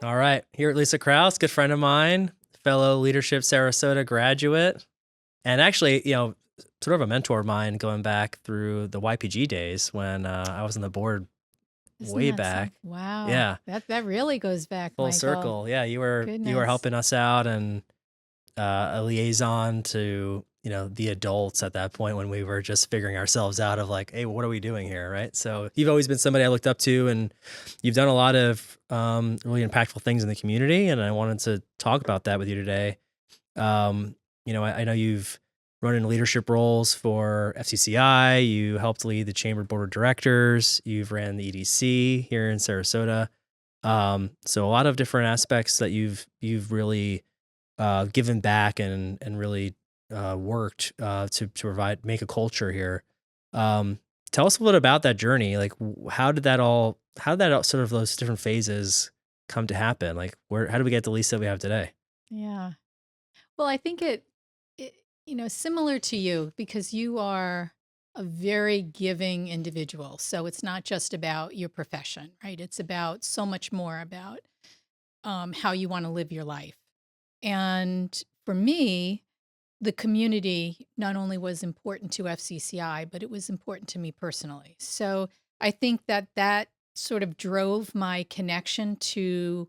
All right. Here at Lisa Krouse, good friend of mine, fellow Leadership Sarasota graduate, and actually, sort of a mentor of mine going back through the YPG days when I was on the board Isn't way that some back. wow. Yeah, That really goes back, full Michael. circle. Yeah, you were Goodness. helping us out and a liaison to the adults at that point when we were just figuring ourselves out of like, hey, what are we doing here, right? So you've always been somebody I looked up to, and you've done a lot of really impactful things in the community, and I wanted to talk about that with you today. I know you've run in leadership roles for FCCI. You helped lead the Chamber Board of Directors. You've ran the EDC here in Sarasota. So a lot of different aspects that you've really given back and really worked to provide make a culture here. Um, Tell us a little bit about that journey. Like, how did that all, sort of those different phases come to happen? Like, how do we get the Lisa we have today? Yeah. Well, I think it similar to you because you are a very giving individual. So it's not just about your profession, right? It's about so much more about how you want to live your life. And for me, the community not only was important to FCCI, but it was important to me personally. So I think that sort of drove my connection to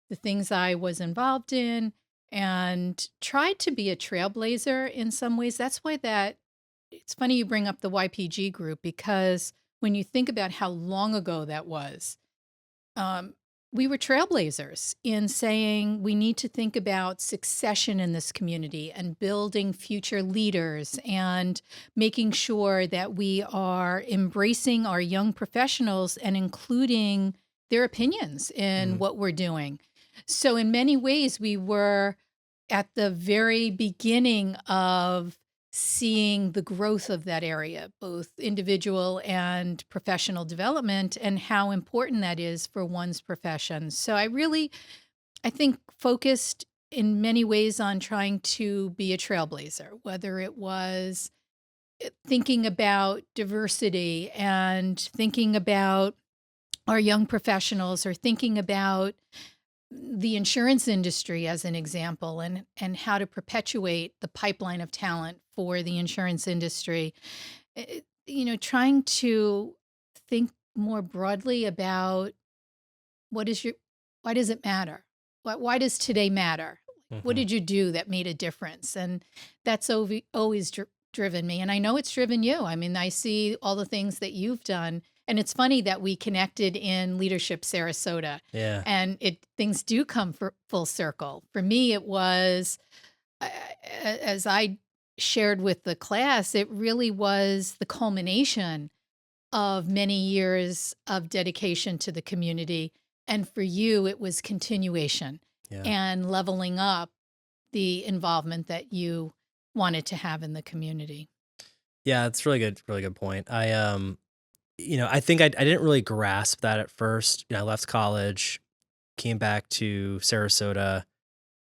the things I was involved in and tried to be a trailblazer in some ways. That's why that it's funny you bring up the YPG group because when you think about how long ago that was, um, we were trailblazers in saying we need to think about succession in this community and building future leaders and making sure that we are embracing our young professionals and including their opinions in Mhm. what we're doing. So, in many ways, we were at the very beginning of seeing the growth of that area, both individual and professional development, and how important that is for one's profession. So I think, focused in many ways on trying to be a trailblazer, whether it was thinking about diversity and thinking about our young professionals or thinking about the insurance industry as an example and how to perpetuate the pipeline of talent for the insurance industry. Trying to think more broadly about what is your why does it matter? Why does today matter? What Mhm. did you do that made a difference? And that's always driven me. And I know it's driven you. I mean, I see all the things that you've done. And it's funny that we connected in Leadership Sarasota Yeah. and things do come for full circle. For me, it was, as I shared with the class, it really was the culmination of many years of dedication to the community. And for you, it was continuation Yeah. and leveling up the involvement that you wanted to have in the community. Yeah, it's really good point. I think I didn't really grasp that at first. I left college, came back to Sarasota,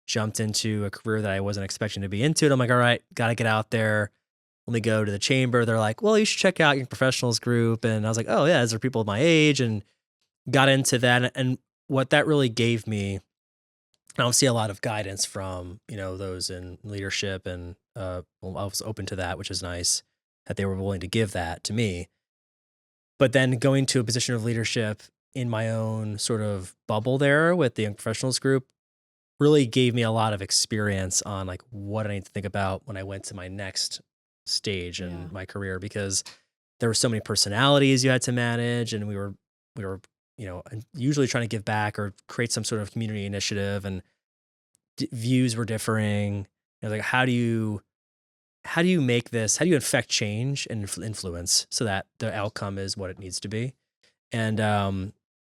jumped into a career that I wasn't expecting to be into. And I'm like, all right, got to get out there. Let me go to the chamber. They're like, well, you should check out your professionals group. And I was like, oh, yeah, these are people my age, and got into that. And what that really gave me, I don't see a lot of guidance from, those in leadership. And well, I was open to that, which is nice that they were willing to give that to me. But then going to a position of leadership in my own sort of bubble there with the young professionals group really gave me a lot of experience on like what I need to think about when I went to my next stage in Yeah. my career, because there were so many personalities you had to manage, and we were usually trying to give back or create some sort of community initiative, and views were differing. Like, how do you make this, how do you affect change and influence so that the outcome is what it needs to be? And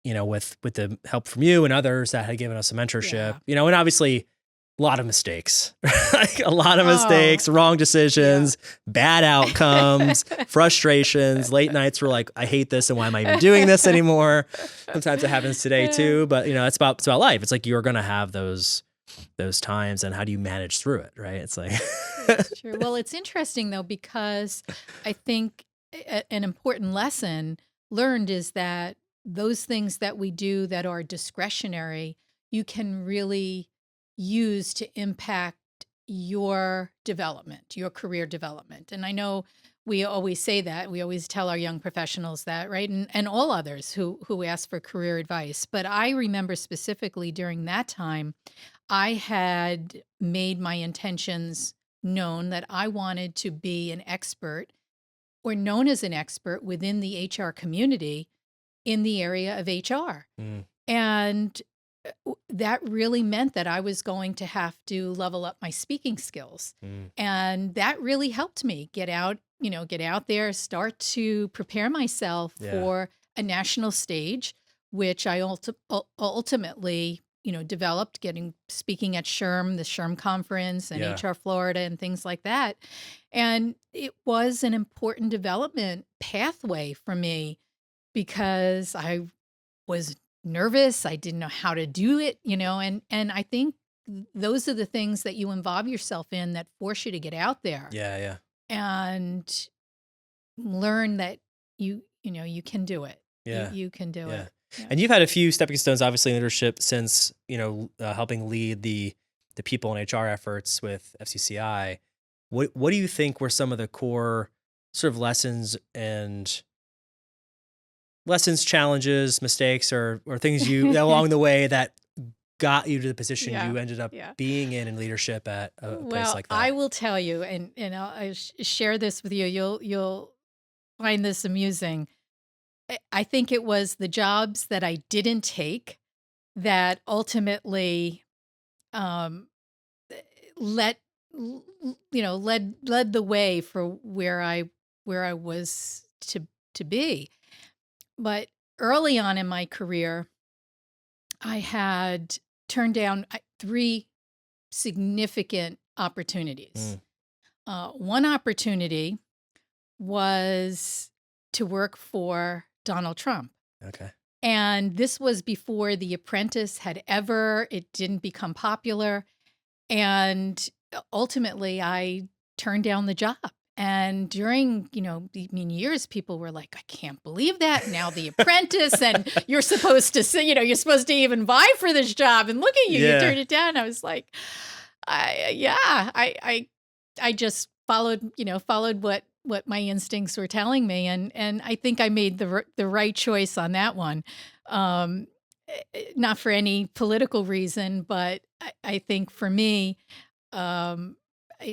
with the help from you and others that had given us a mentorship, Yeah. and obviously a lot of mistakes, like a lot of Oh, mistakes, wrong yeah. decisions, bad outcomes, frustrations, late nights were like, I hate this, and why am I even doing this anymore? Sometimes it happens today too, but it's about life. It's like you're gonna have those times, and how do you manage through it, right? It's like It's true. Well, it's interesting though, because I think an important lesson learned is that those things that we do that are discretionary you can really use to impact your development, your career development. And I know we always say that. We always tell our young professionals that, right? And all others who ask for career advice. But I remember specifically during that time, I had made my intentions known that I wanted to be an expert or known as an expert within the HR community in the area of HR. Mm, And that really meant that I was going to have to level up my speaking skills. mm. And that really helped me get out there, start to prepare myself Yeah. for a national stage, which I ultimately, developed speaking at SHRM, the SHRM conference and Yeah. HR Florida and things like that. And it was an important development pathway for me because I was nervous. I didn't know how to do it, and I think those are the things that you involve yourself in that force you to get out there Yeah. Yeah. and learn that you can do it. Yeah. You can do Yeah. it. Yeah. And you've had a few stepping stones, obviously, in leadership since, helping lead the people in HR efforts with FCCI. What do you think were some of the core sort of challenges, mistakes, or things you along the way that got you to the position Yeah. you ended up Yeah. being in leadership at a place Well, like I that? will tell you, and I'll share this with you. You'll find this amusing. I think it was the jobs that I didn't take that ultimately um, let led the way for where I was to be. But early on in my career, I had turned down three significant opportunities. Mm, One opportunity was to work for Donald Trump. okay. And this was before The Apprentice it didn't become popular. And ultimately, I turned down the job. And during, years, people were like, I can't believe that. Now The Apprentice, and you're supposed to say, you're supposed to even vie for this job. And look at you, you Yeah. turned it down. I was like, I just followed what my instincts were telling me. And I think I made the right choice on that one. Um, Not for any political reason, but I think for me, um,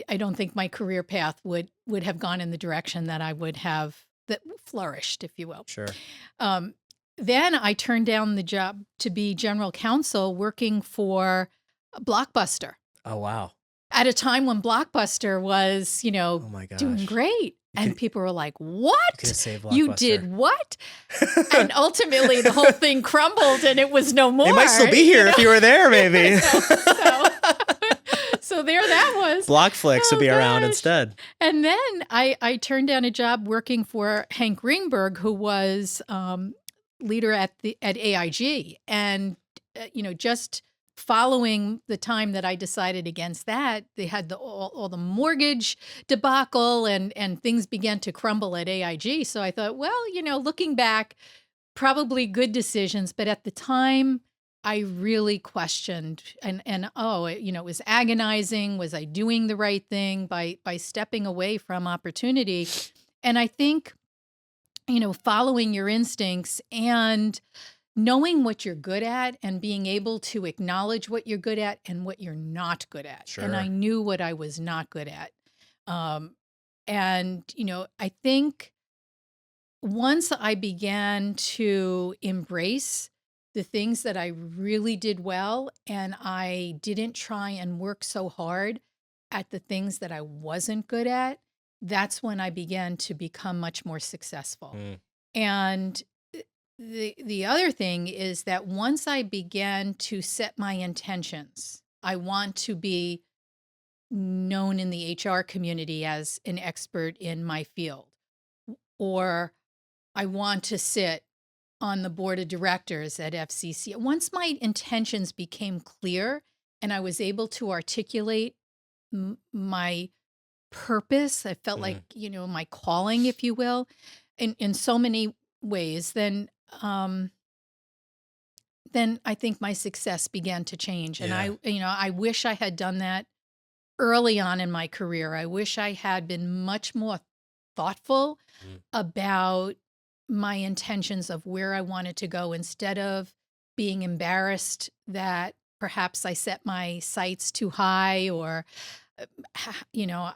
I don't think my career path would have gone in the direction that I would have that flourished, if you will. Sure. Um, then I turned down the job to be general counsel working for Blockbuster Oh, wow. at a time when Blockbuster was, Oh my doing gosh. great. And could- people were like, You could what? have saved You Blockbuster. did what? And ultimately the whole thing crumbled and it was no more. It might still be here if you were there, maybe. So there that was. Blockflix would Oh, be around gosh. instead. And then I turned down a job working for Hank Ringberg, who was leader at AIG, and just following the time that I decided against that, they had all the mortgage debacle, and things began to crumble at AIG. So I thought, well, looking back, probably good decisions, but at the time, I really questioned and it was agonizing. Was I doing the right thing by stepping away from opportunity? And I think, following your instincts and knowing what you're good at and being able to acknowledge what you're good at and what you're not good at. Sure. And I knew what I was not good at. And I think once I began to embrace the things that I really did well, and I didn't try and work so hard at the things that I wasn't good at, that's when I began to become much more successful. Mm, And the other thing is that once I began to set my intentions, I want to be known in the HR community as an expert in my field, or I want to sit on the board of directors at FCCI. Once my intentions became clear and I was able to articulate my purpose, I felt like, my calling, if you will, in so many ways, then then I think my success began to change. And Yeah. I wish I had done that early on in my career. I wish I had been much more thoughtful Mm. about my intentions of where I wanted to go instead of being embarrassed that perhaps I set my sights too high or you know,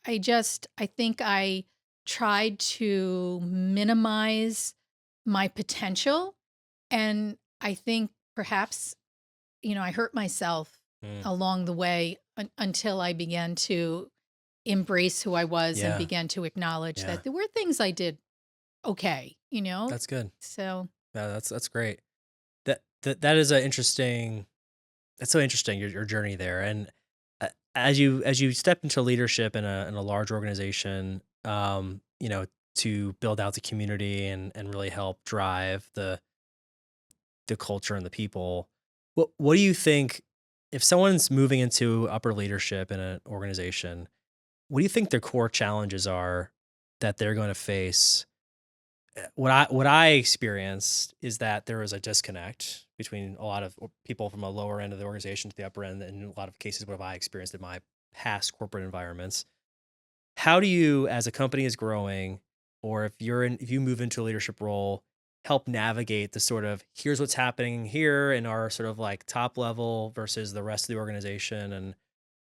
I think I tried to minimize my potential, and I think perhaps, I hurt myself Mm. along the way until I began to embrace who I was and Yeah. began to acknowledge Yeah. that there were things I did okay. That's good. So, Yeah, that's great. That is a interesting. That's so interesting, your journey there. And as you step into leadership in a large organization, to build out the community and really help drive the culture and the people. What do you think if someone's moving into upper leadership in an organization? What do you think their core challenges are that they're going to face? What I experienced is that there is a disconnect between a lot of people from a lower end of the organization to the upper end, and in a lot of cases, what have I experienced in my past corporate environments? How do you, as a company is growing, or if you move into a leadership role, help navigate the sort of here's what's happening here in our sort of like top level versus the rest of the organization, and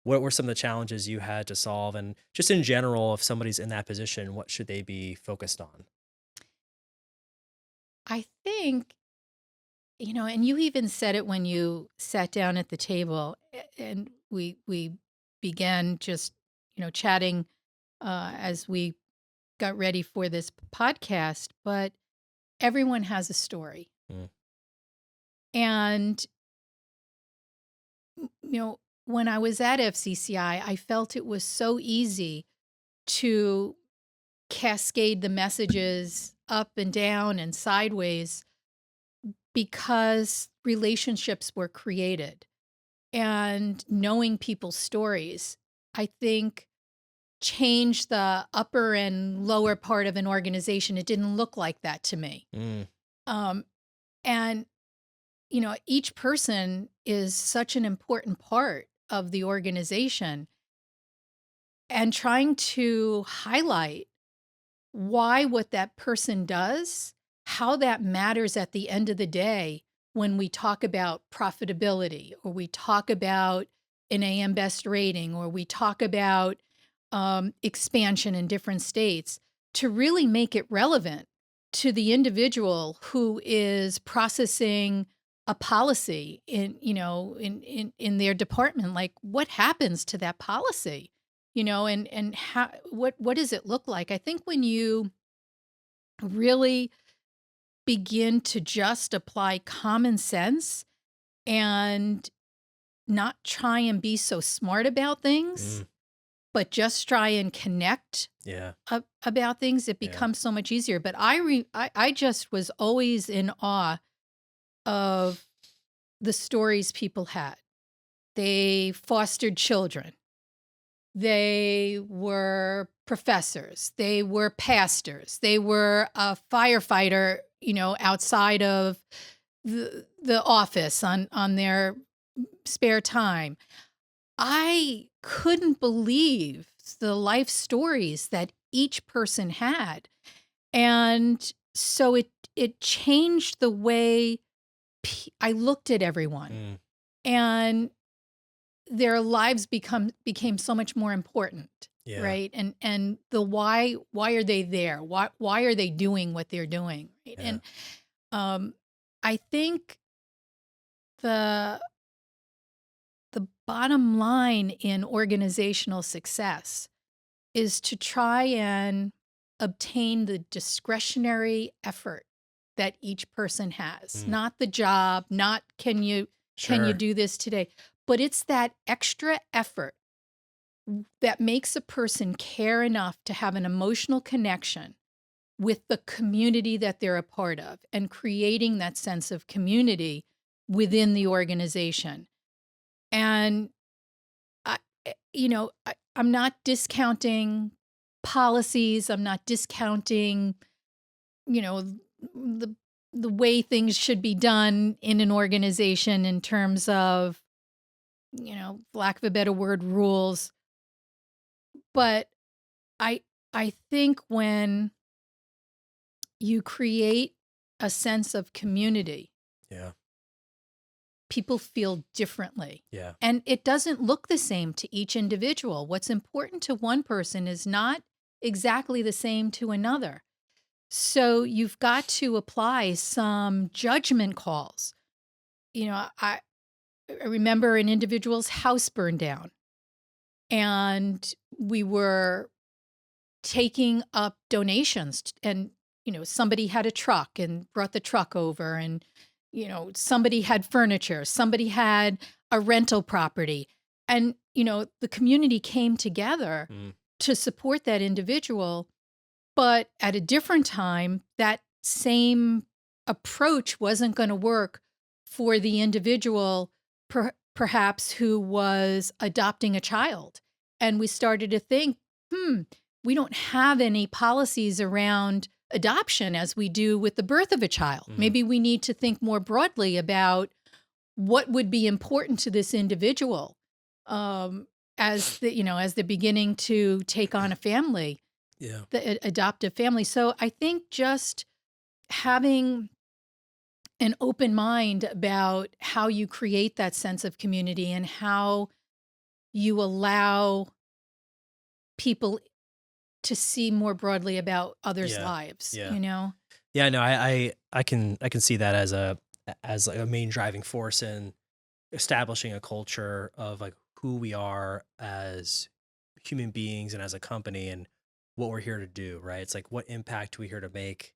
what were some of the challenges you had to solve, and just in general, if somebody's in that position, what should they be focused on? I think, and you even said it when you sat down at the table and we began just, chatting as we got ready for this podcast, but everyone has a story. Mm. And, when I was at FCCI, I felt it was so easy to cascade the messages up and down and sideways because relationships were created. And knowing people's stories, I think, changed the upper and lower part of an organization. It didn't look like that to me. Mm. Um, and, each person is such an important part of the organization. And trying to highlight why what that person does, how that matters at the end of the day when we talk about profitability or we talk about an AM Best rating or we talk about expansion in different states to really make it relevant to the individual who is processing a policy in their department. Like, what happens to that policy? And how what does it look like? I think when you really begin to just apply common sense and not try and be so smart about things, Mm. but just try and connect Yeah. about things, it Yeah. becomes so much easier. But I just was always in awe of the stories people had. They fostered children. They were professors. They were pastors. They were a firefighter, outside of the office on their spare time. I couldn't believe the life stories that each person had. And so it changed the way I looked at everyone. Mm. And their lives became so much more important, Yeah. right? And the why are they there? Why are they doing what they're doing? Right? Yeah. And I think the the bottom line in organizational success is to try and obtain the discretionary effort that each person has. Mm. Not the job, not can you Sure. do this today, but it's that extra effort that makes a person care enough to have an emotional connection with the community that they're a part of and creating that sense of community within the organization. And I'm not discounting policies. I'm not discounting, you know, the the way things should be done in an organization in terms of, lack of a better word, rules. But I I think when you create a sense of community, Yeah. people feel differently. Yeah. And it doesn't look the same to each individual. What's important to one person is not exactly the same to another. So you've got to apply some judgment calls. I remember an individual's house burned down, and we were taking up donations and somebody had a truck and brought the truck over, and somebody had furniture, somebody had a rental property, and the community came together Mm. to support that individual. But at a different time, that same approach wasn't going to work for the individual, perhaps, who was adopting a child. And we started to think, we don't have any policies around adoption as we do with the birth of a child. Mhm. Maybe we need to think more broadly about what would be important to this individual, as they're beginning to take on a family, Yeah. the adoptive family. So I think just having an open mind about how you create that sense of community and how you allow people to see more broadly about others' Yeah. lives, Yeah. . Yeah, no, I can see that as like a main driving force in establishing a culture of like who we are as human beings and as a company and what we're here to do, right? It's like what impact are we here to make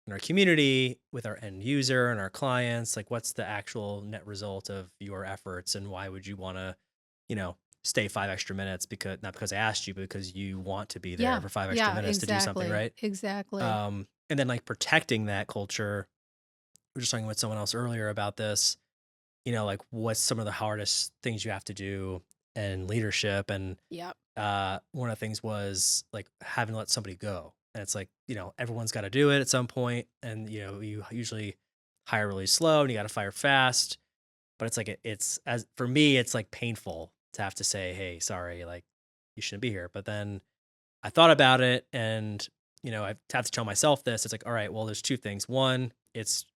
in our community with our end user and our clients? Like what's the actual net result of your efforts and why would you want to, you know, stay 5 extra minutes because not because I asked you, but because you want to be there Yeah. for 5 extra minutes to do something, Exactly. right? Exactly. And then like protecting that culture. We were just talking with someone else earlier about this, like what's some of the hardest things you have to do in leadership. And Yep. one of the things was like having to let somebody go. And it's like, everyone's got to do it at some point. And, you usually hire really slow and you got to fire fast. But it's like, it's as for me, it's like painful to have to say, hey, sorry, like you shouldn't be here. But then I thought about it and, I have to tell myself this. It's like, all right, well, there's two things. One, it's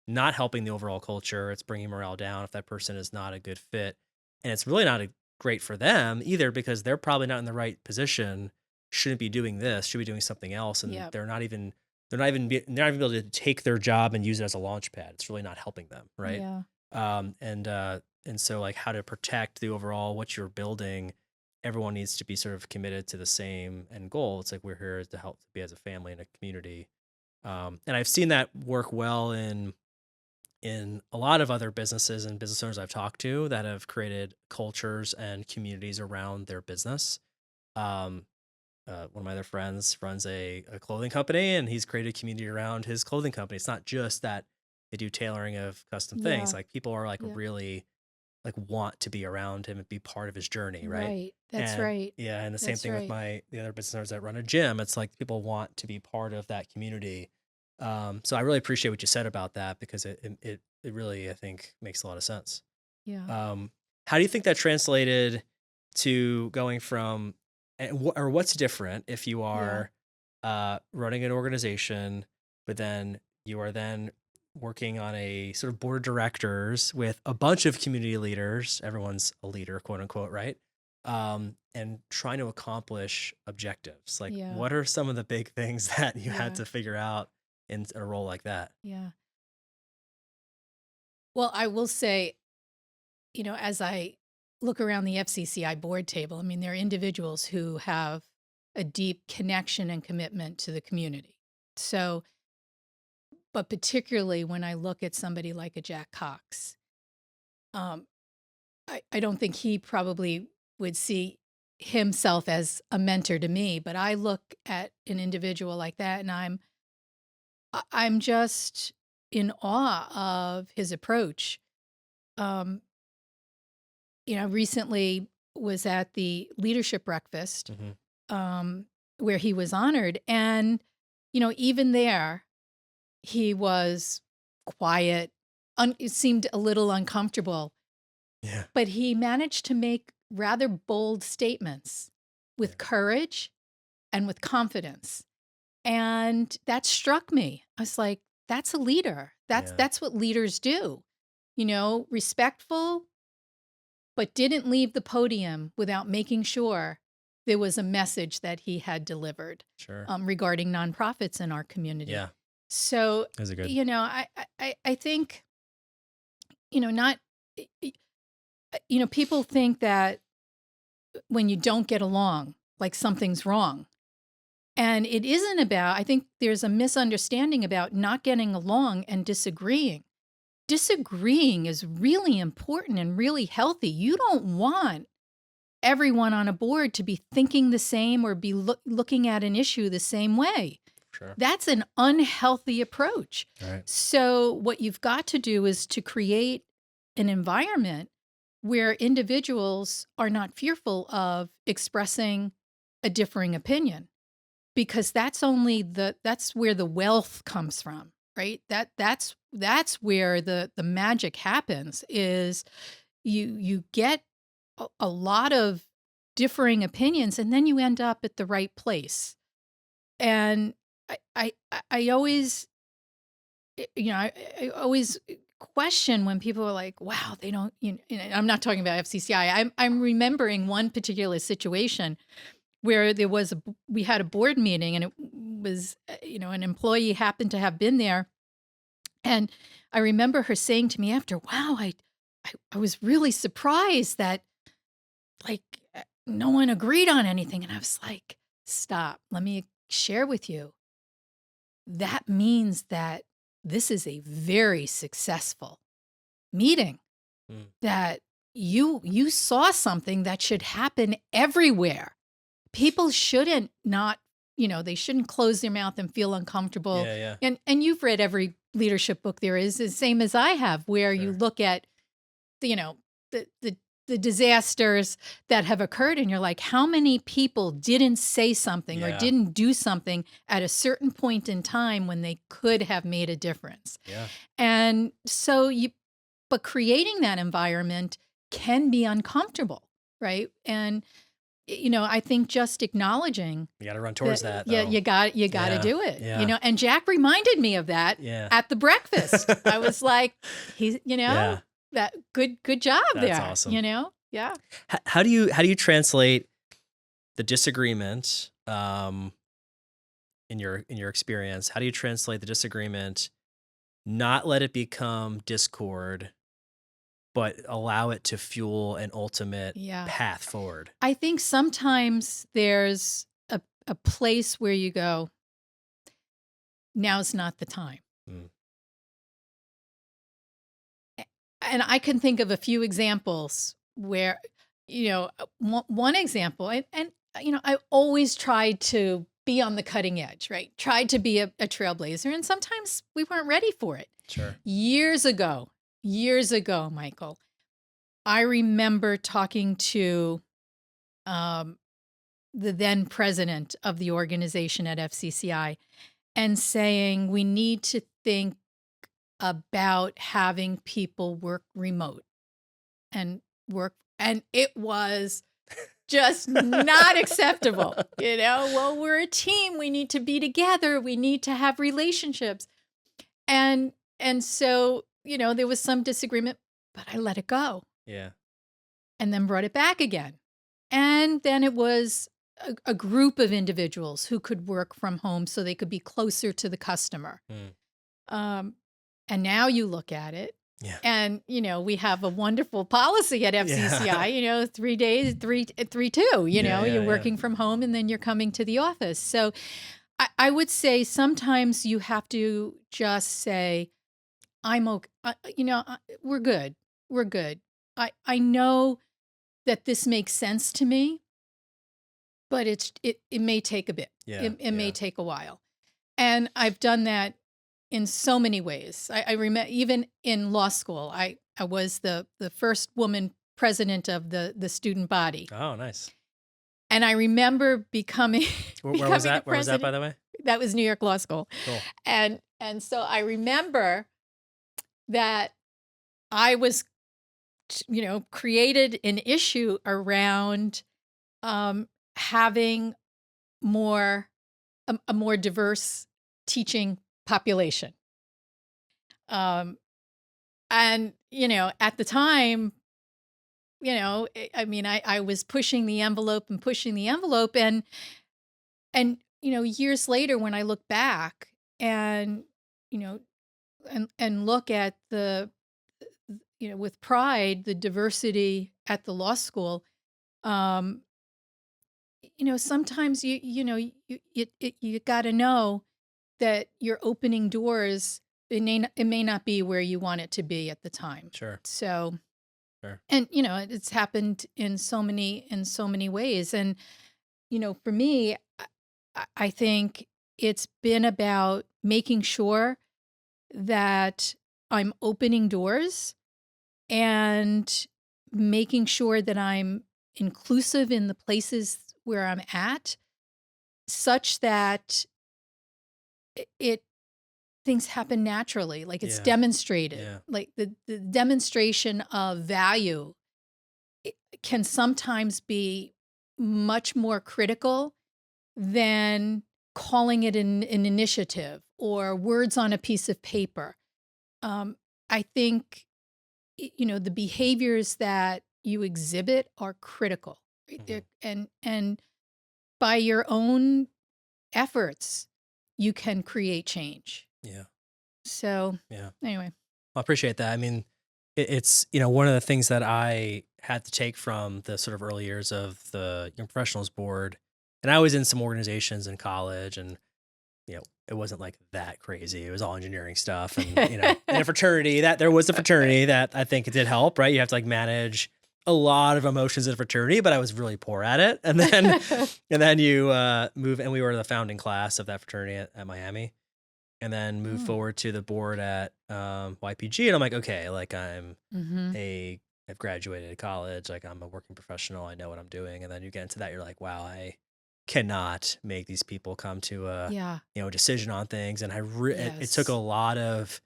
not helping the overall culture. It's bringing morale down if that person is not a good fit. And it's really not great for them either because they're probably not in the right position, shouldn't be doing this, should be doing something else. And Yep. they're not even able to take their job and use it as a launch pad. It's really not helping them. Right. Yeah. And so like how to protect the overall, what you're building, everyone needs to be sort of committed to the same end goal. It's like we're here to help to be as a family and a community. And I've seen that work well in a lot of other businesses and business owners I've talked to that have created cultures and communities around their business. Um, one of my other friends runs a clothing company and he's created a community around his clothing company. It's not just that they do tailoring of custom things. Yeah. Like people are like Yeah. really like want to be around him and be part of his journey, right? Right. That's And right. yeah, and the same That's thing with right. the other business owners that run a gym. It's like people want to be part of that community. So I really appreciate what you said about that because it really I think makes a lot of sense. Yeah. Um, how do you think that translated to going from or what's different if you Yeah. are running an organization, but then you are then working on a sort of board of directors with a bunch of community leaders. Everyone's a leader, quote unquote, right? And trying to accomplish objectives. Like, Yeah. what are some of the big things that you had Yeah. to figure out in a role like that? Yeah. Well, I will say, as I look around the FCCI board table, I mean, there are individuals who have a deep connection and commitment to the community. So, but particularly when I look at somebody like a Jack Cox, um, I don't think he probably would see himself as a mentor to me, but I look at an individual like that and I'm just in awe of his approach. Um, recently was at the leadership breakfast, Hmm. um, where he was honored. And, even there, he was quiet. It seemed a little uncomfortable, Yeah. but he managed to make rather bold statements with Yeah. courage and with confidence. And that struck me. I was like, that's a leader. Yeah. That's what leaders do. Respectful, but didn't leave the podium without making sure there was a message that he had delivered Sure. regarding nonprofits in our community. Yeah. So, Those are good. I think, not, people think that when you don't get along, like something's wrong. And it isn't about, I think there's a misunderstanding about not getting along and disagreeing. Disagreeing is really important and really healthy. You don't want everyone on a board to be thinking the same or be looking at an issue the same way. Sure. That's an unhealthy approach. Right. So what you've got to do is to create an environment where individuals are not fearful of expressing a differing opinion, because that's where the wealth comes from, right? That's where the magic happens, is you get a lot of differing opinions, and then you end up at the right place. And I always, I always question when people are like, wow, they don't, I'm not talking about FCCI. I'm remembering one particular situation where we had a board meeting, and it was, an employee happened to have been there. And I remember her saying to me after, wow, I was really surprised that, like, no one agreed on anything. And I was like, stop, let me share with you. That means that this is a very successful meeting, that you saw something that should happen everywhere. People shouldn't they shouldn't close their mouth and feel uncomfortable. Yeah. And you've read every leadership book there is, the same as I have, where you Sure. look at the disasters that have occurred, and you're like, how many people didn't say something or Yeah. didn't do something at a certain point in time when they could have made a difference? Yeah. And so but creating that environment can be uncomfortable, right? And I think just acknowledging You got to run towards that. yeah, though. you got to Yeah, do it. yeah. And Jack reminded me of that Yeah. at the breakfast. I was like, Yeah. that good job That's there. awesome. Yeah. How do you translate the disagreement in your experience? How do you translate the disagreement, not let it become discord, but allow it to fuel an ultimate Yeah. path forward? I think sometimes there's a place where you go, now's not the time. And I can think of a few examples where, one example, and I always tried to be on the cutting edge, right? Tried to be a trailblazer, and sometimes we weren't ready for it. Sure. Years ago, Michael, I remember talking to the then president of the organization at FCCI and saying, we need to think about having people work remote and it was just not acceptable. Well, we're a team. We need to be together. We need to have relationships. And so, there was some disagreement, but I let it go. Yeah. And then brought it back again. And then it was a group of individuals who could work from home so they could be closer to the customer. And now you look at it, Yeah. and, we have a wonderful policy at FCCI, 3 days, 3-2, you're working from home and then you're coming to the office. So I would say sometimes you have to just say, I'm okay. We're good. We're good. I know that this makes sense to me, but it may take a bit. Yeah. It may take a while. And I've done that in so many ways. I remember even in law school, I was the first woman president of the student body. Oh, nice. And I remember becoming Where was that? Where was that, by the way? That was New York Law School. Cool. And so I remember that I was, created an issue around having more a more diverse teaching population. Um, and at the time, I was pushing the envelope and pushing the envelope, and years later, when I look back and you know and look at the with pride the diversity at the law school, um, sometimes you got to know that you're opening doors. It may not be where you want it to be at the time. Sure. So, Sure. and it's happened in so many ways. And for me, I think it's been about making sure that I'm opening doors and making sure that I'm inclusive in the places where I'm at, such that it things happen naturally, like it's Yeah. demonstrated. Yeah. Like the demonstration of value can sometimes be much more critical than calling it an initiative or words on a piece of paper. I think the behaviors that you exhibit are critical, right? Mhm. And by your own efforts, you can create change. Yeah. So Yeah. anyway, I appreciate that. I mean, it's, one of the things that I had to take from the sort of early years of the Young Professionals Board, and I was in some organizations in college, and, it wasn't like that crazy. It was all engineering stuff. And, in a fraternity, that there was a fraternity that I think it did help, right? You have to like manage a lot of emotions in a fraternity, but I was really poor at it. And then you move, and we were the founding class of that fraternity at Miami, and then move Oh. forward to the board at YPG. And I'm like, okay, like Mm-hmm. I've graduated college, like I'm a working professional, I know what I'm doing. And then you get into that, you're like, wow, I cannot make these people come to a Yeah. decision on things. And it took a Yes. lot of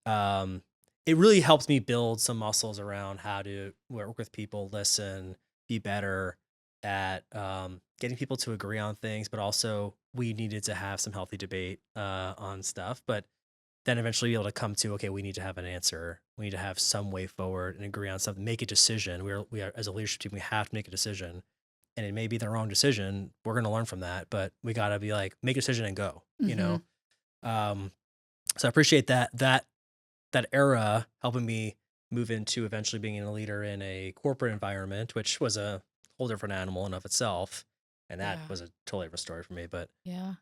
um, it really helped me build some muscles around how to work with people, listen, be better at getting people to agree on things, but also we needed to have some healthy debate on stuff. But then eventually be able to come to, okay, we need to have an answer. We need to have some way forward and agree on something, make a decision. We are as a leadership team, we have to make a decision. And it may be the wrong decision. We're going to learn from that, but we got to be like, make a decision and go, Mm-hmm. Um, so I appreciate that era helping me move into eventually being a leader in a corporate environment, which was a whole different animal in of itself. And that Yeah. was a totally different story for me. But Yeah.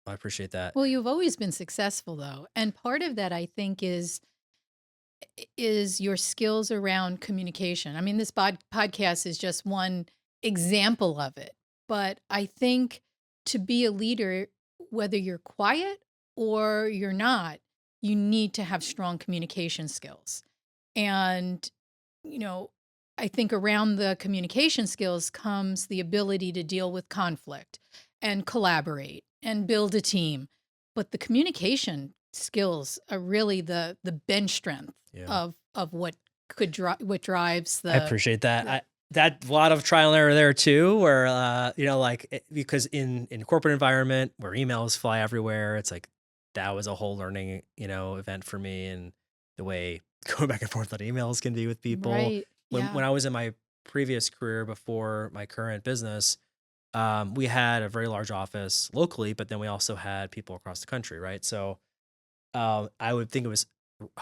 I appreciate that. Well, you've always been successful though. And part of that I think is your skills around communication. I mean, this podcast is just one example of it. But I think to be a leader, whether you're quiet or you're not, you need to have strong communication skills. And, you know, I think around the communication skills comes the ability to deal with conflict and collaborate and build a team. But the communication skills are really the bench strength Yeah. of what what drives I appreciate that. That a lot of trial and error there too, where because in corporate environment where emails fly everywhere, it's like that was a whole learning event for me, and the way going back and forth on emails can be with people. right. When Yeah. when I was in my previous career before my current business, we had a very large office locally, but then we also had people across the country, right? So I would think it was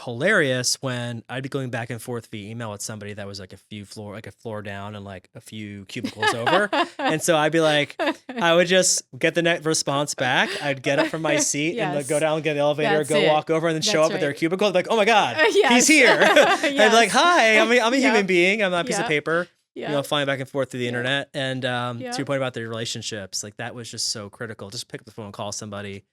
hilarious when I'd be going back and forth via email with somebody that was like a floor down and like a few cubicles over. And so I'd be like, I would just get the net response back. I'd get up from my seat and like, go Yes. down, get the elevator, That's go it. walk over, and then show That's up at their right. cubicle. Like, oh my God, Yes. he's here. I'd be like, Yes. hi, I'm a human Yep. being. I'm not a piece of Yep. paper. Yeah. Flying back and forth through the Yeah. internet. And to Yeah. your point about the relationships, like that was just so critical. Just pick up the phone and call somebody.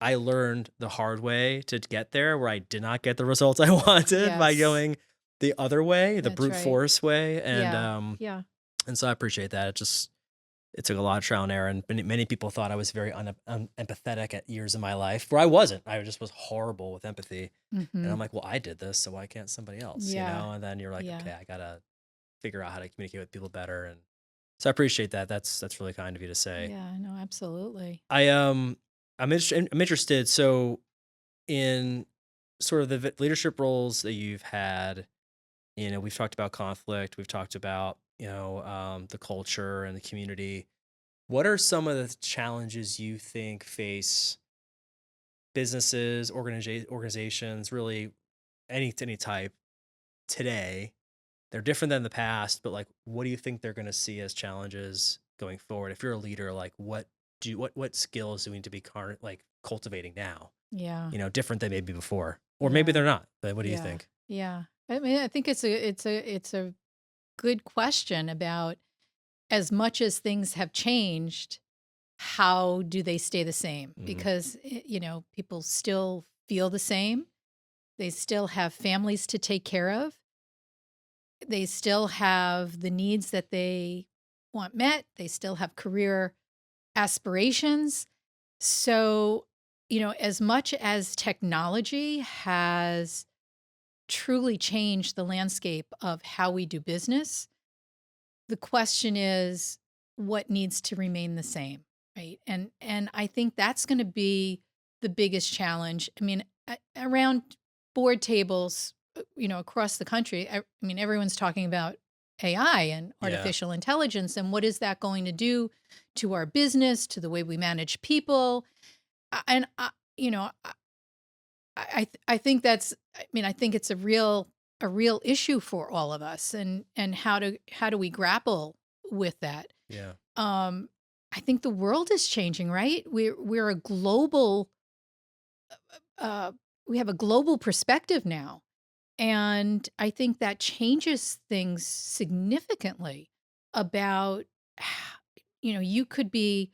I learned the hard way to get there, where I did not get the results I wanted by Yes. going the other way, the That's brute right. force way. And Yeah. Yeah. and so I appreciate that. It just it took a lot of trial and error, and many people thought I was very unempathetic at years of my life where I wasn't. I just was horrible with empathy. And Hmm. I'm like, well, I did this, so why can't somebody else, you Yeah. know? And then you're like, Yeah. okay, I gotta figure out how to communicate with people better. And so I appreciate that. That's really kind of you to say. Yeah. No, absolutely. I I'm interested. So in sort of the leadership roles that you've had, we've talked about conflict, we've talked about the culture and the community. What are some of the challenges you think face businesses, organizations, really any type today? They're different than the past, but like, what do you think they're going to see as challenges going forward? If you're a leader, like, what skills do we need to be like cultivating now? Yeah. Different than maybe before, or maybe Yeah. they're not. But what do you Yeah. think? Yeah. I mean, I think it's a good question about, as much as things have changed, how do they stay the same? Hmm. Because, people still feel the same. They still have families to take care of. They still have the needs that they want met. They still have career aspirations. So, as much as technology has truly changed the landscape of how we do business, the question is what needs to remain the same, right? And I think that's going to be the biggest challenge. I mean, around board tables, across the country, I mean, everyone's talking about AI and Yeah, artificial intelligence, and what is that going to do to our business, to the way we manage people? And I think that's, I mean, I think it's a real issue for all of us, and how do we grapple with that? yeah, Um I think the world is changing, right? We're a global uh we have a global perspective now, and I think that changes things significantly about you could be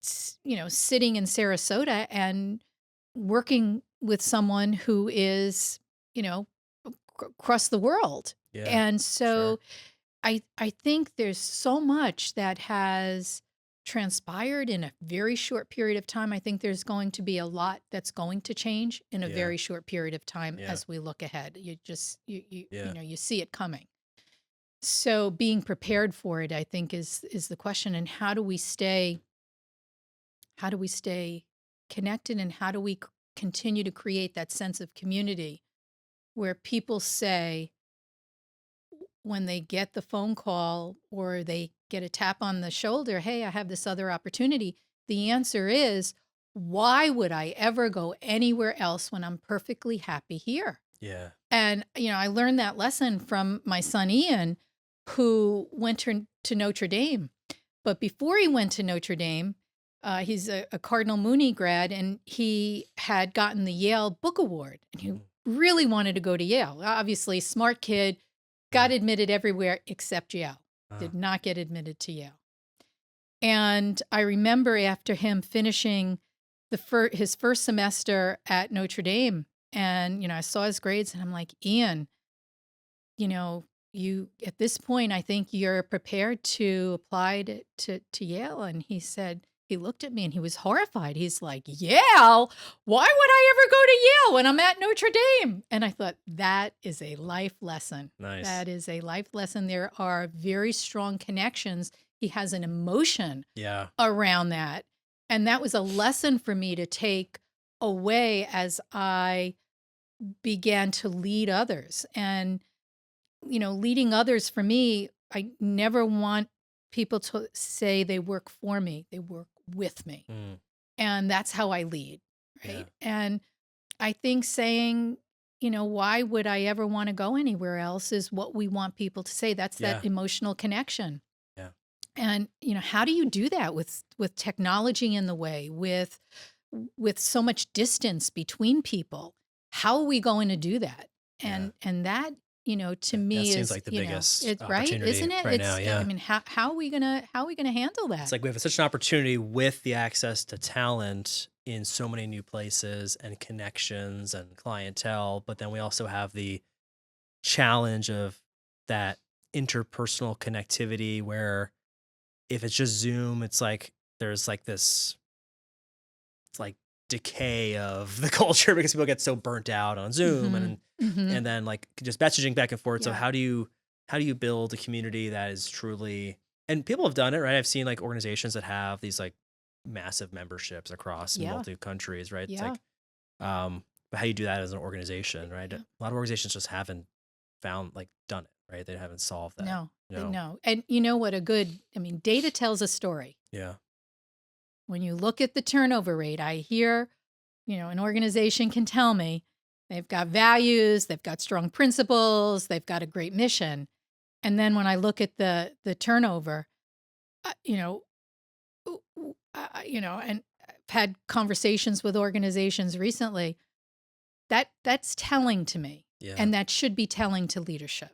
sitting in Sarasota and working with someone who is, you know, across the world. yeah, And sure. so I think there's so much that has transpired in a very short period of time. I think there's going to be a lot that's going to change in a Yeah, very short period of time yeah, as we look ahead. You just yeah, you see it coming. So being prepared for it, I think, is the question. And how do we stay connected, and how do we continue to create that sense of community where people say, when they get the phone call or they get a tap on the shoulder, hey, I have this other opportunity, the answer is, why would I ever go anywhere else when I'm perfectly happy here? yeah. And, I learned that lesson from my son Ian, who went to Notre Dame. But before he went to Notre Dame, he's a Cardinal Mooney grad, and he had gotten the Yale Book Award, and he Mm, really wanted to go to Yale. Obviously, smart kid, got yeah. admitted everywhere except Yale. Uh, Did not get admitted to Yale. And I remember after him finishing his first semester at Notre Dame, and I saw his grades, and I'm like, Ian, you at this point, I think you're prepared to apply to Yale. And he looked at me and he was horrified. He's like, Yale? Why would I ever go to Yale when I'm at Notre Dame? And I thought, that is a life lesson. nice. That is a life lesson. There are very strong connections. He has an emotion Yeah, around that. And that was a lesson for me to take away as I began to lead others. And leading others, for me, I never want people to say they work for me, they work with me. mm, And that's how I lead, yeah, right? And I think saying, why would I ever want to go anywhere else, is what we want people to say. That's that yeah, emotional connection. yeah, And how do you do that with technology in the way, with so much distance between people? How are we going to do that? yeah. And that, to That me seems is, like the biggest it's right, opportunity isn't it? right now. I Yeah. mean, how are we gonna handle It's that? like we have such an opportunity with the access to talent in so many new places and connections and clientele, but then we also have the challenge of that interpersonal connectivity where if it's just Zoom, it's like there's like this it's like decay of the culture because people get so burnt out on Zoom Mhm. Mhm. and then like just messaging back and forth. So Yeah. how do you build a community that is truly and people have done it, right? I've seen like organizations that have these like massive memberships across Yeah. multi countries, right? It's Yeah. like but how you do that as an organization, right? A Yeah. lot of organizations just haven't found like done it, right? They haven't solved that. No, You they know? know. And you know what a good I mean, data tells a story. Yeah. When you look at the turnover rate, I hear, an organization can tell me they've got values, they've got strong principles, they've got a great mission. And then when I look at the turnover, you know, and I've had conversations with organizations recently, that's telling to me. Yeah. And that should be telling to leadership,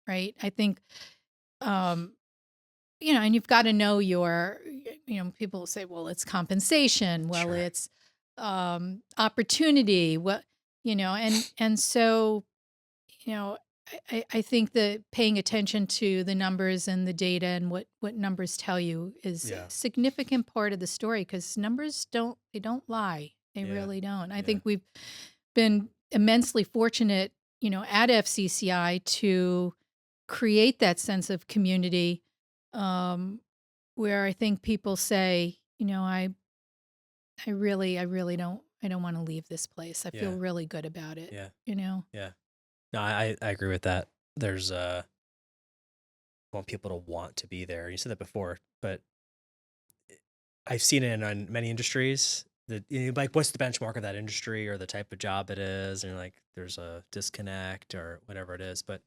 right? I think um and you've got to know people say, well, it's compensation, well, Sure. it's opportunity, and so you know I think that paying attention to the numbers and the data and what numbers tell you is a Yeah. significant part of the story, because numbers don't lie. They Yeah. really don't. I Yeah. think we've been immensely fortunate, at FCCI to create that sense of community, um, where I think people say, I don't want to leave this place. I feel Yeah. really good about it, Yeah. you know? Yeah. No, I agree with that. There's want people to want to be there. You said that before, but I've seen it in many industries that like what's the benchmark of that industry or the type of job it is, and like there's a disconnect or whatever it is. But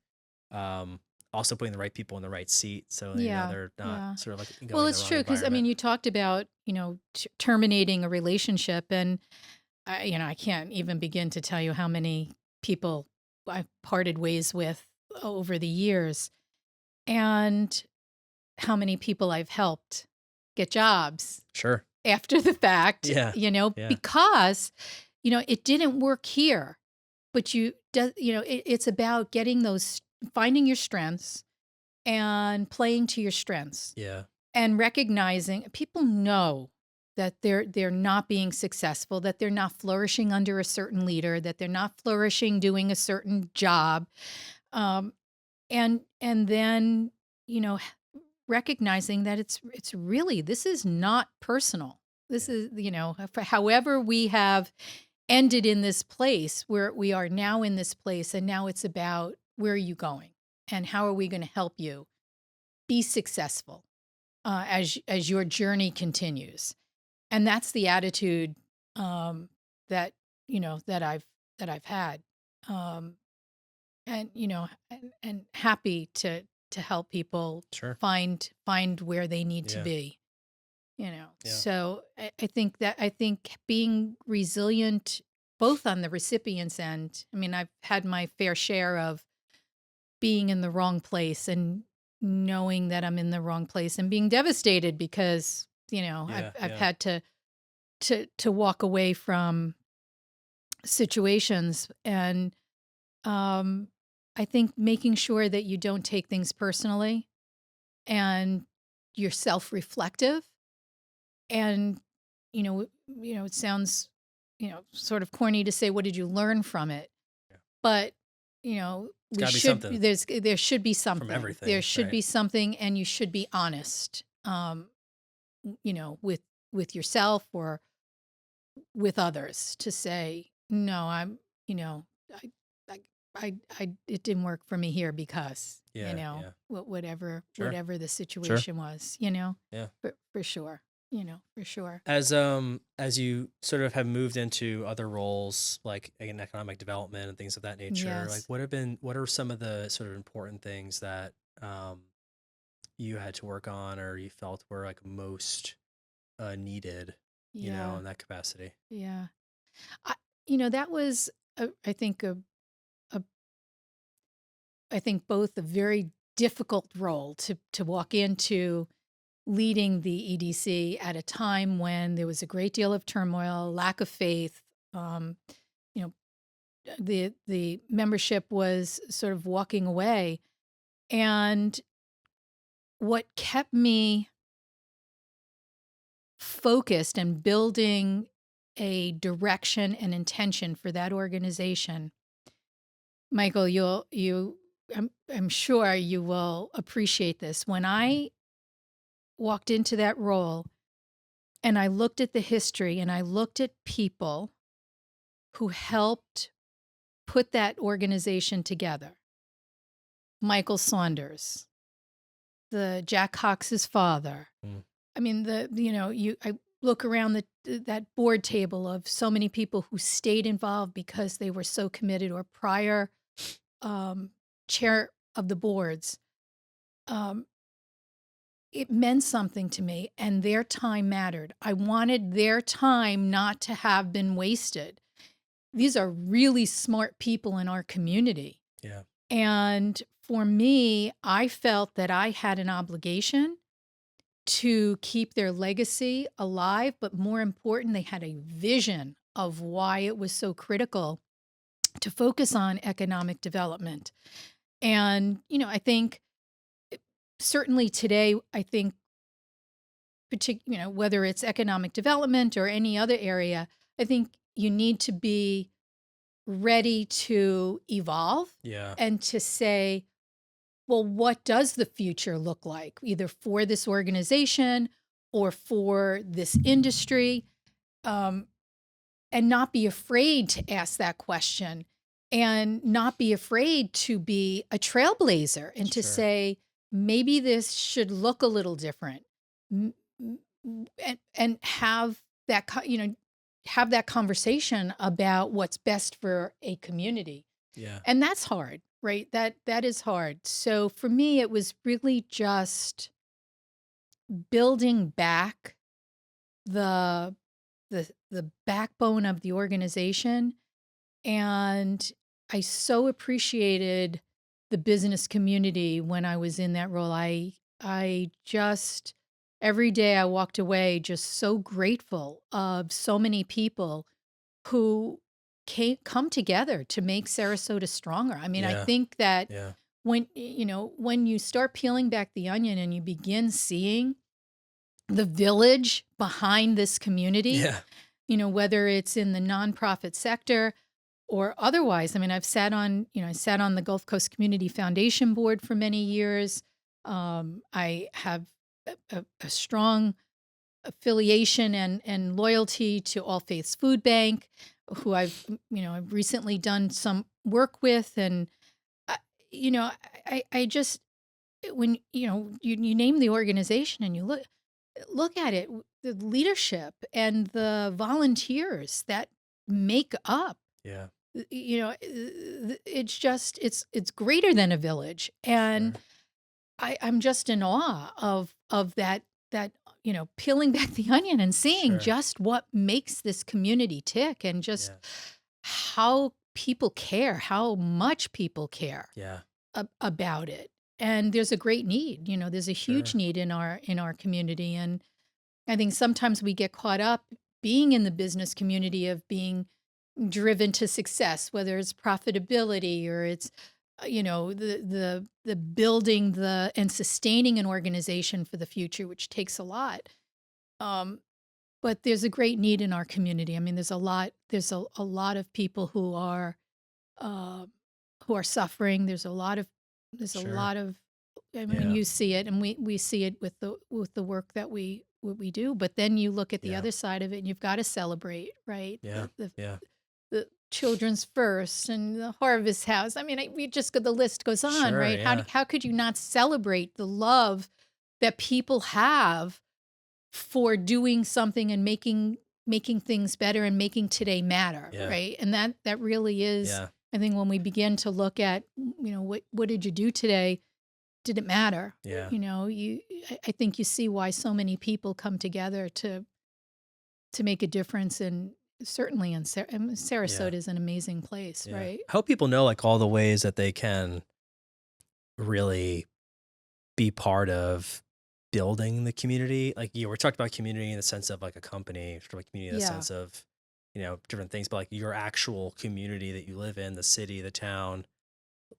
um, also putting the right people in the right seat, so Yeah, they're not yeah. sort of like Well, going in the it's wrong true because I mean, environment. you talked about, terminating a relationship, and I can't even begin to tell you how many people I've parted ways with over the years, and how many people I've helped get jobs Sure. after the fact, Yeah. Yeah. because, it didn't work here. But it's about finding your strengths and playing to your strengths, Yeah. and recognizing people know that they're not being successful, that they're not flourishing under a certain leader, that they're not flourishing doing a certain job. Um, and then, you know, recognizing that it's really, this is not personal. This Yeah. is, however we have ended in this place, where we are now in this place, and now it's about, where are you going and how are we going to help you be successful, as your journey continues. And that's the attitude, that that I've had, um, and happy to help people Sure. find where they need to Yeah. be. Yeah. So I think being resilient, both on the recipient's end. I mean, I've had my fair share of being in the wrong place, and knowing that I'm in the wrong place, and being devastated because, I've Yeah. I've Yeah. had to walk away from situations. And um I think making sure that you don't take things personally, and you're self-reflective, and it sounds, sort of corny to say, what did you learn from it? Yeah. But It's got to be something there should be from something. There everything, should right? be something, and you should be honest, with yourself, or with others, to say, no, I, I, it didn't work for me here because, Yeah. Yeah. Sure. whatever the Sure. situation was, Yeah. for sure, for sure. As you sort of have moved into other roles like in economic development and things of that nature, like Yes. what are some of the sort of important things that you had to work on or you felt were like most needed, Yeah. in that capacity? Yeah. I, that was, I think, a, I think both a very difficult role to walk into, leading the EDC at a time when there was a great deal of turmoil, lack of faith. Um, you know, the membership was sort of walking away, and what kept me focused and building a direction and intention for that organization, Michael, I'm sure you will appreciate this. When I walked into that role and I looked at the history and I looked at people who helped put that organization together, Michael Saunders, the Jack Cox's father. Mm. I mean, I look around that board table of so many people who stayed involved because they were so committed, or prior chair of the boards. It meant something to me, and their time mattered. I wanted their time not to have been wasted. These are really smart people in our community. Yeah. And for me, I felt that I had an obligation to keep their legacy alive, but more important, they had a vision of why it was so critical to focus on economic development. And, I think certainly today, I think, whether it's economic development or any other area, I think you need to be ready to evolve Yeah. and to say, well, what does the future look like, either for this organization or for this industry? And not be afraid to ask that question, and not be afraid to be a trailblazer and to Sure. say, maybe this should look a little different. And have that, have that conversation about what's best for a community. Yeah. And that's hard, right? That is hard. So for me, it was really just building back the the backbone of the organization. And I so appreciated the business community when I was in that role. I just every day I walked away just so grateful of so many people who come together to make Sarasota stronger. I mean, I Yeah. think that Yeah. when you start peeling back the onion and you begin seeing the village behind this community, Yeah. whether it's in the nonprofit sector or otherwise. I mean, I sat on the Gulf Coast Community Foundation board for many years. I have a strong affiliation and loyalty to All Faiths Food Bank, who I've recently done some work with. And, I- you know, I just, when, you name the organization and you look at it, the leadership and the volunteers that make up, Yeah. it's just it's greater than a village. And Sure. I'm just in awe of that peeling back the onion and seeing Sure. just what makes this community tick, and just Yeah. how people care, how much people care Yeah. about it. And there's a great need. There's a huge Sure. need in our community. And I think sometimes we get caught up being in the business community of being driven to success, whether it's profitability or it's the building the and sustaining an organization for the future, which takes a lot. Um, but there's a great need in our community. I mean, there's a lot of people uh, who are suffering. There's a Sure. lot of I mean, Yeah. you see it, and we see it with the work that we do. But then you look at the Yeah. other side of it, and you've got to celebrate, right? Yeah. Yeah. The children's first and the harvest house. I mean, we just the list goes on, Sure. right? Yeah. How could you not celebrate the love that people have for doing something and making things better and making today matter, Yeah. right? And that really is, Yeah. I think, when we begin to look at, what did you do today? Did it matter? Yeah. I think you see why so many people come together to make a difference. And certainly I mean, Yeah. Sarasota is an amazing place, Yeah. right? I hope people know like all the ways that they can really be part of building the community. Like we're talking about community in the sense of like a company, sort of like community in the Yeah. sense of, different things, but like your actual community that you live in, the city, the town,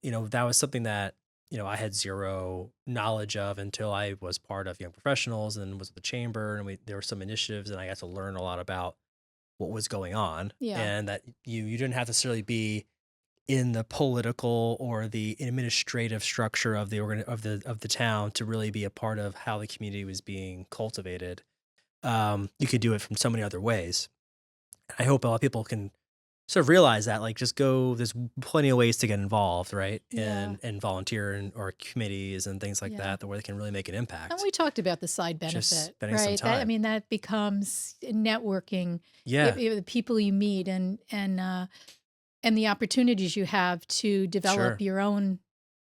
that was something that I had zero knowledge of until I was part of Young Professionals and was at the chamber, and there were some initiatives, and I got to learn a lot about what was going on, Yeah. and that you didn't have to necessarily be in the political or the administrative structure of the town to really be a part of how the community was being cultivated. You could do it from so many other ways. I hope a lot of people can sort of realize that, like, just go. There's plenty of ways to get involved, right? Yeah. And volunteer or committees and things like Yeah. that, where they can really make an And impact. we talked about the side Just benefit, spending some right? That, I time. mean, that becomes networking, Yeah, the people you meet, and the opportunities you have to develop sure. your own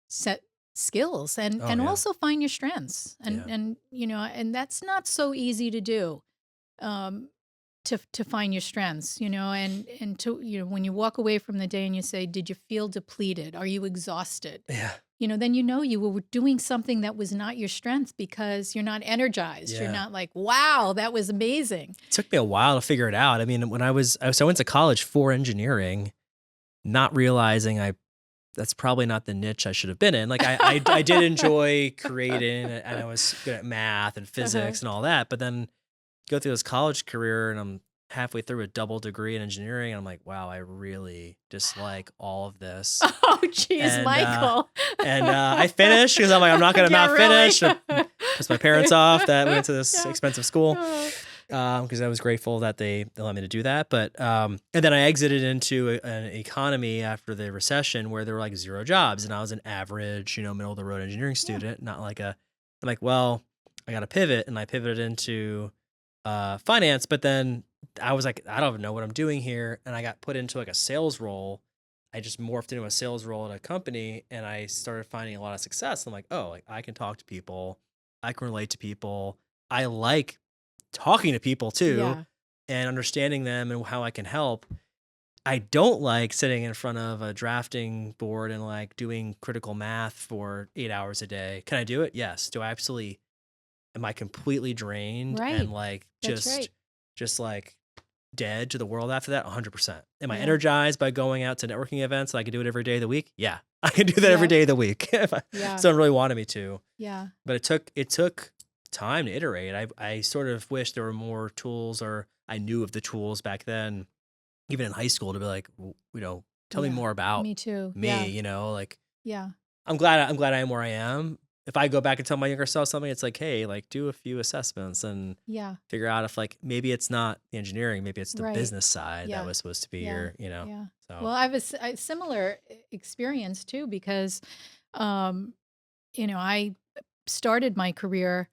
set skills, Oh and yeah, also find your strengths, yeah, and that's not so easy to do. Um, to find your strengths, and to, when you walk away from the day and you say, did you feel depleted? Are you exhausted? yeah, Then you were doing something that was not your strength because you're not energized. You're yeah. not like, wow, that was amazing. It took me a while to figure it out. I mean, so I went to college for engineering, not realizing that's probably not the niche I should have been in. Like I did enjoy creating, and I was good at math and Uh-huh. physics and all that. But then go through this college career, and I'm halfway through a double degree in engineering, and I'm like, wow, I really dislike all of this. Oh, geez, And Michael. I finished because I'm like, I'm not gonna Yeah, not really. finish. Piss my parents off that we went to this Yeah. expensive school. Oh. Because I was grateful that they allowed me to do that. But and then I exited into an economy after the recession where there were like zero jobs, and I was an average, middle of the road engineering Yeah. student, not like I'm like, well, I got to pivot, and I pivoted into finance. But then I was like, I don't know what I'm doing here, and I got put into like a sales role. I just morphed into a sales role at a company, and I started finding a lot of success. I'm like, oh, like I can talk to people, I can relate to people. I like talking to people too Yeah. and understanding them and how I can help. I don't like sitting in front of a drafting board and like doing critical math for 8 hours a day. Can I do it? Yes. Do I absolutely, am I completely drained and Right. like That's right. just like dead to the world after that? 100%. Am I Yeah. energized by going out to networking events? So I can do it every day of the week? Yeah. I can do that every Yeah. day of the week if Yeah. someone really wanted me to. Yeah. But it took time to iterate. I sort of wish there were more tools, or I knew of the tools back then, even in high school, to be like, tell me Yeah. more about Me too. me. Yeah. Like Yeah. I'm glad I am where I am. If I go back and tell my younger self something, it's like, hey, like do a few assessments and Yeah. figure out if like maybe it's not the engineering, maybe it's the Right. business side that Yeah. was supposed to be Yeah. your. Yeah. So Well, I have a similar experience too, because, um, I started my career,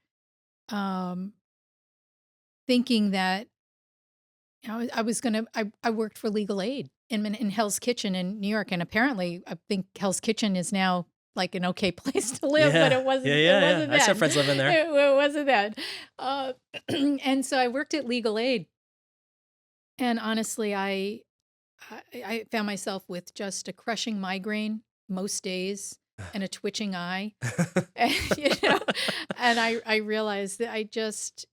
um, thinking that, I was gonna. I worked for legal aid in Hell's Kitchen in New York, and apparently, I think Hell's Kitchen is now like an okay place to live, but yeah, it yeah, wasn't. It yeah, yeah. wasn't I still have then. friends living there. It wasn't then. And so I worked at legal aid, and honestly, I found myself with just a crushing migraine most days and a twitching eye. And, and I realized that I couldn't,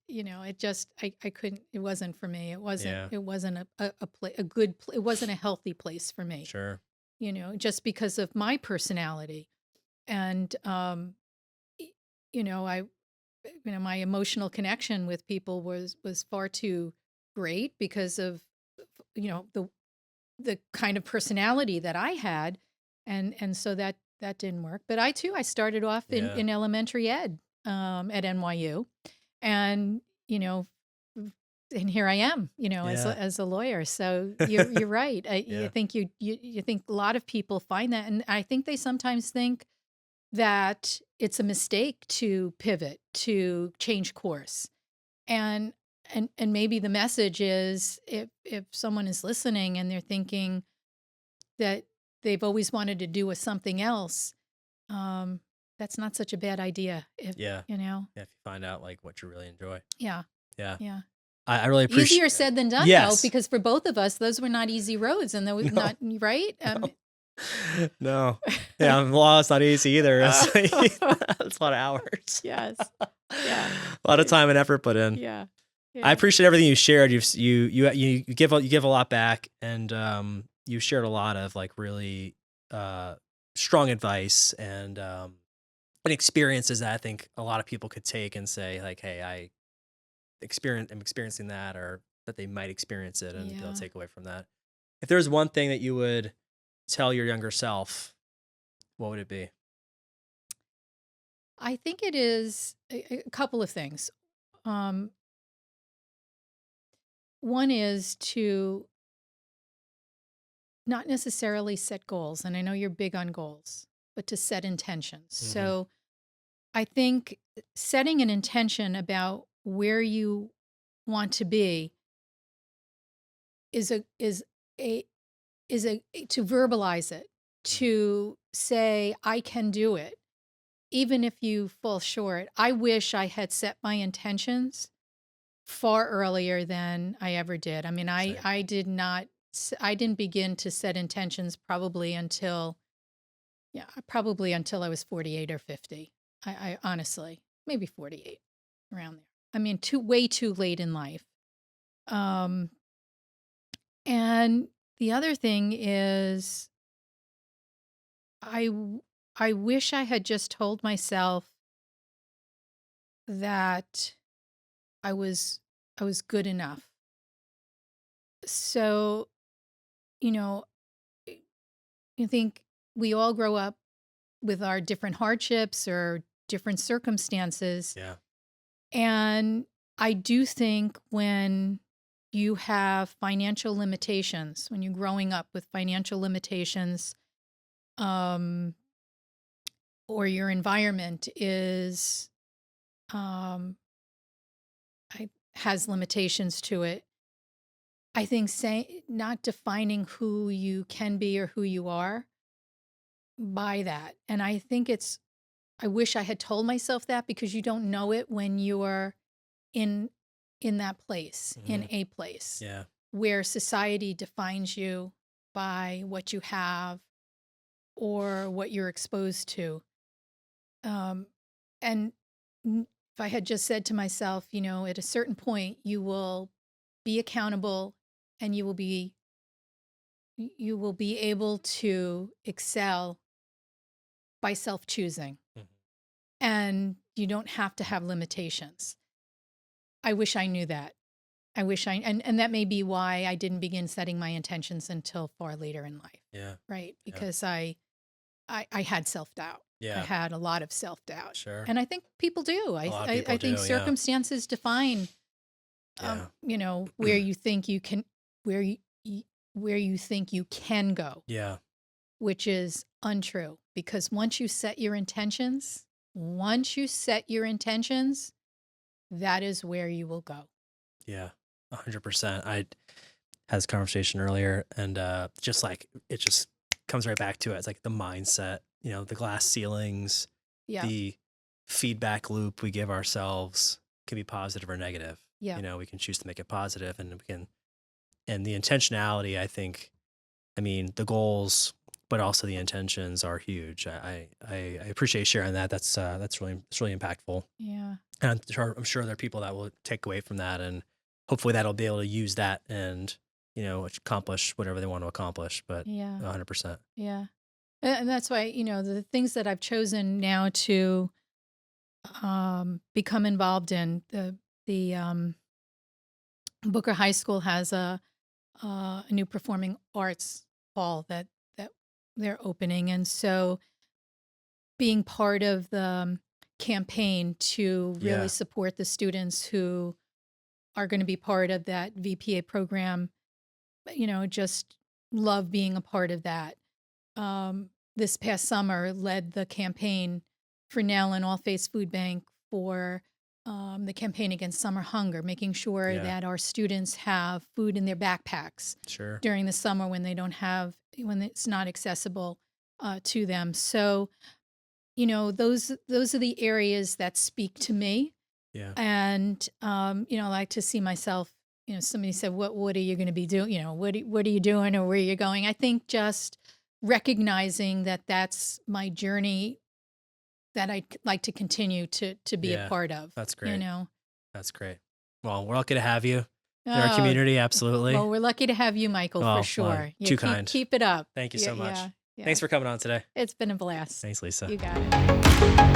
it wasn't for me. Yeah, It wasn't a good, it wasn't a healthy place for me, sure. just because of my personality. And, y- you know, I, my emotional connection with people was far too great because of, the kind of personality that I had, and so that didn't work. But I started off Yeah, in elementary ed, at NYU, and and here I am, yeah, as a lawyer. So you're right. You yeah, think you think a lot of people find that, and I think they sometimes think that it's a mistake to pivot, to change course. And and maybe the message is, if someone is listening and they're thinking that they've always wanted to do with something else, um, that's not such a bad idea. If yeah. you know, Yeah, if you find out like what you really enjoy. yeah, Yeah. yeah. I really appreciate. Easier said than done, though, Yes. because for both of us, those were not easy roads, and those No. not right. No. No. Yeah, well, it's not easy either. It's it's a lot of hours. Yes, yeah, A lot of time and effort put in. yeah, I yeah, appreciate everything you shared. You give a lot back, and you shared a lot of like really strong advice and experiences that I think a lot of people could take and say like, "Hey, I'm experiencing that," or that they might experience it and be able to Yeah. take away from that. If there's one thing that you would tell your younger self, what would it be? I think it is a couple of things. Um, One is to not necessarily set goals, and I know you're big on goals, but to set intentions. Mhm. So I think setting an intention about where you want to be is a is a to verbalize it, Mhm. to say I can do it, even if you fall short. I wish I had set my intentions far earlier than I ever did. I mean, Same. I didn't begin to set intentions probably until I was 48 or 50. I honestly, maybe 48, around there. I mean, way too late in life. Um, and the other thing is, I w- I wish I had just told myself that I was I was good enough. So, you know, I I think we all grow up with our different hardships or different circumstances. Yeah. And I do think when you have financial limitations, when you're growing up with financial limitations, um, or your environment is um, has limitations to it, I think not defining who you can be or who you are by that. And I think I wish I had told myself that, because you don't know it when you're in in that place, in Mhm. a place Yeah. where society defines you by what you have or what you're exposed to. Um, and if I had just said to myself, at a certain point, you will be accountable, and you will be able to excel by self choosing, Mhm. and you don't have to have limitations. I wish I knew that. I wish and that may be why I didn't begin setting my intentions until far later in life, Yeah. right? Yeah. Because I had self-doubt. I Yeah. had a lot of self-doubt. Sure. And I think people do. A lot of I people think do. Yeah. circumstances define, Yeah. where you think you can, where where you think you can go, Yeah. which is untrue. Because once you set your intentions, that is where you will go. Yeah. 100%. I had this conversation earlier and just like it just comes right back to it. It's like the mindset, the glass ceilings, Yeah. the feedback loop we give ourselves can be positive or negative. Yeah. We can choose to make it positive and and the intentionality, I think, I mean, the goals, but also the intentions are huge. I appreciate sharing that. It's really impactful. Yeah. And I'm sure there are people that will take away from that, and hopefully that'll be able to use that and accomplish whatever they want to accomplish. But Yeah. 100%. Yeah. And that's why, the things that I've chosen now to become involved in, the Booker High School has a new performing arts hall that they're opening. And so being part of the campaign to really Yeah, support the students who are going to be part of that VPA program, just love being a part of that. This past summer led the campaign for Nell and All Faiths Food Bank for the campaign against summer hunger, making sure yeah, that our students have food in their backpacks sure, during the summer when it's not accessible to them. So, those are the areas that speak to me. yeah, And, I like to see myself, somebody said, what are you going to be doing? What are you doing, or where are you going? I think just recognizing that that's my journey that I'd like to continue to be a yeah. part of, That's you great. know? That's great. Well, we're lucky to have you in our Oh, community. Absolutely. well, we're lucky to have you, Michael, for Well, sure. Yeah. too Keep, kind. keep it up. Thank you Yeah. so much. Yeah. Yeah. Thanks for coming on today. It's been a blast. Thanks, Lisa. You got it.